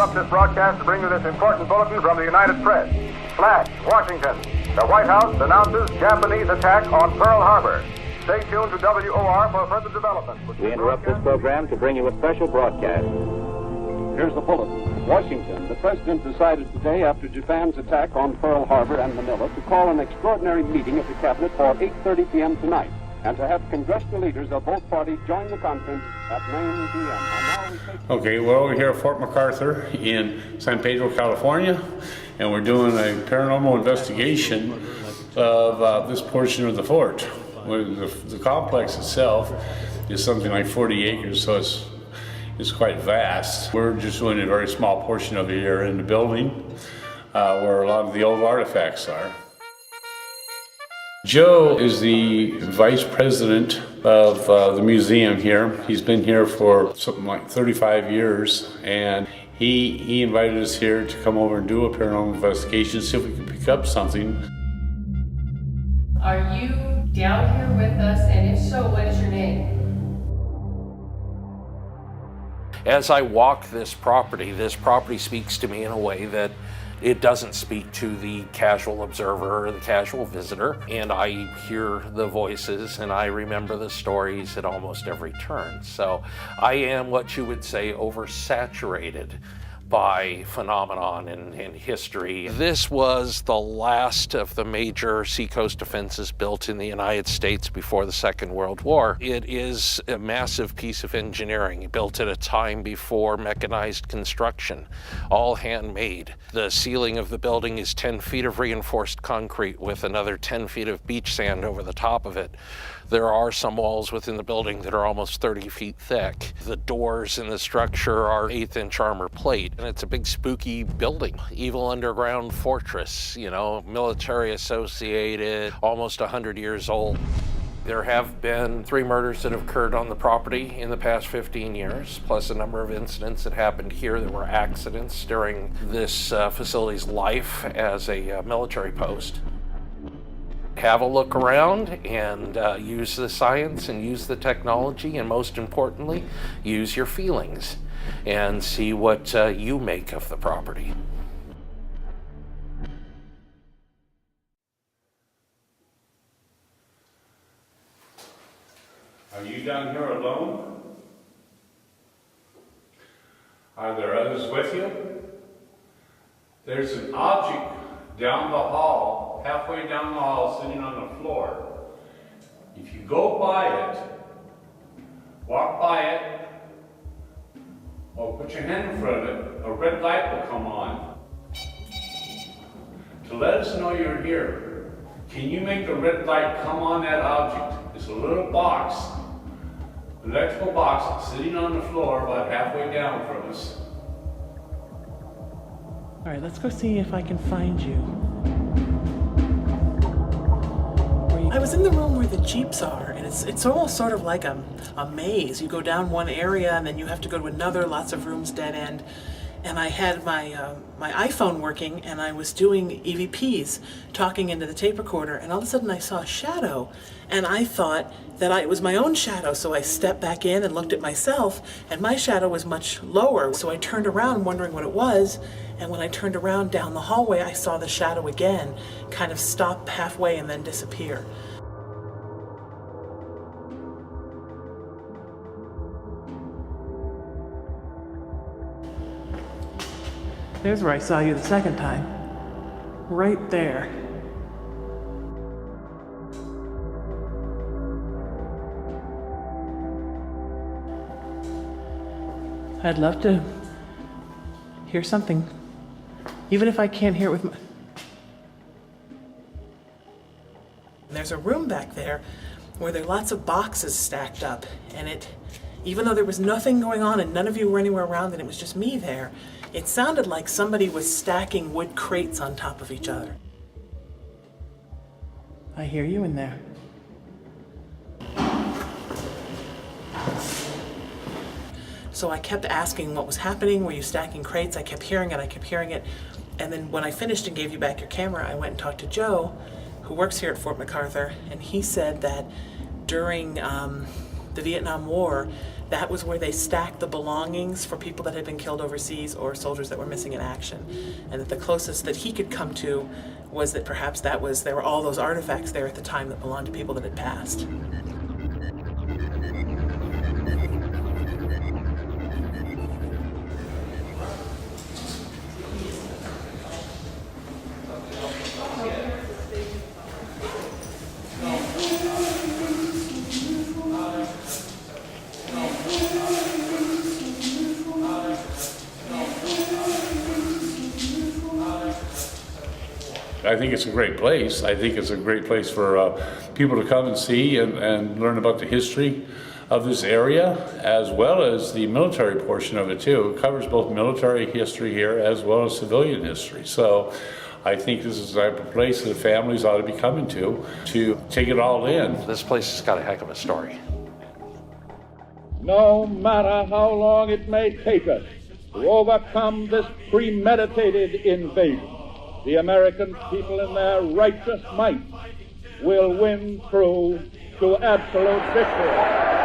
interrupt this broadcast to bring you this important bulletin from the United Press. Flash, Washington. The White House announces Japanese attack on Pearl Harbor. Stay tuned to WOR for further developments. We interrupt this program to bring you a special broadcast. Here's the bulletin. Washington. The president decided today, after Japan's attack on Pearl Harbor and Manila, to call an extraordinary meeting of the cabinet for 8:30 p.m. tonight, and to have congressional leaders of both parties join the conference at 9 p.m. And now we take... Okay, we're over here at Fort MacArthur in San Pedro, California, and we're doing a paranormal investigation of this portion of the fort. The complex itself is something like 40 acres, so it's quite vast. We're just doing a very small portion of the area in the building where a lot of the old artifacts are. Joe is the vice president of the museum here. He's been here for something like 35 years, and he invited us here to come over and do a paranormal investigation, see if we could pick up something. Are you down here with us, and if so, what is your name? As I walk this property speaks to me in a way that it doesn't speak to the casual observer or the casual visitor, and I hear the voices and I remember the stories at almost every turn. So I am what you would say oversaturated by phenomenon and history. This was the last of the major seacoast defenses built in the United States before the Second World War. It is a massive piece of engineering built at a time before mechanized construction, all handmade. The ceiling of the building is 10 feet of reinforced concrete with another 10 feet of beach sand over the top of it. There are some walls within the building that are almost 30 feet thick. The doors in the structure are 1/8-inch armor plate, and it's a big spooky building. Evil underground fortress, you know, military associated, almost 100 years old. There have been 3 murders that have occurred on the property in the past 15 years, plus a number of incidents that happened here that were accidents during this facility's life as a military post. Have a look around and use the science and use the technology, and most importantly, use your feelings and see what you make of the property. Are you down here alone? Are there others with you? There's an object down the hall, halfway down the hall, sitting on the floor. If you go by it, walk by it, or put your hand in front of it, a red light will come on to let us know you're here. Can you make the red light come on that object? It's a little box, electrical box, sitting on the floor about halfway down from us. All right, let's go see if I can find you. I was in the room where the Jeeps are, and it's almost sort of like a maze. You go down one area, and then you have to go to another, lots of rooms, dead end. And I had my iPhone working, and I was doing EVPs, talking into the tape recorder, and all of a sudden I saw a shadow, and I thought that it was my own shadow, so I stepped back in and looked at myself, and my shadow was much lower, so I turned around wondering what it was, and when I turned around down the hallway, I saw the shadow again, kind of stop halfway and then disappear. There's where I saw you the second time. Right there. I'd love to hear something, even if I can't hear it with my... There's a room back there where there are lots of boxes stacked up, and even though there was nothing going on and none of you were anywhere around and it was just me there, it sounded like somebody was stacking wood crates on top of each other. I hear you in there. So I kept asking what was happening. Were you stacking crates? I kept hearing it. And then when I finished and gave you back your camera, I went and talked to Joe, who works here at Fort MacArthur, and he said that during the Vietnam War, that was where they stacked the belongings for people that had been killed overseas or soldiers that were missing in action. And that the closest that he could come to was that perhaps there were all those artifacts there at the time that belonged to people that had passed. I think it's a great place. I think it's a great place for people to come and see and learn about the history of this area, as well as the military portion of it too. It covers both military history here as well as civilian history. So I think this is the type of place that families ought to be coming to take it all in. This place has got a heck of a story. No matter how long it may take us to overcome this premeditated invasion, the American people in their righteous might will win through to absolute victory.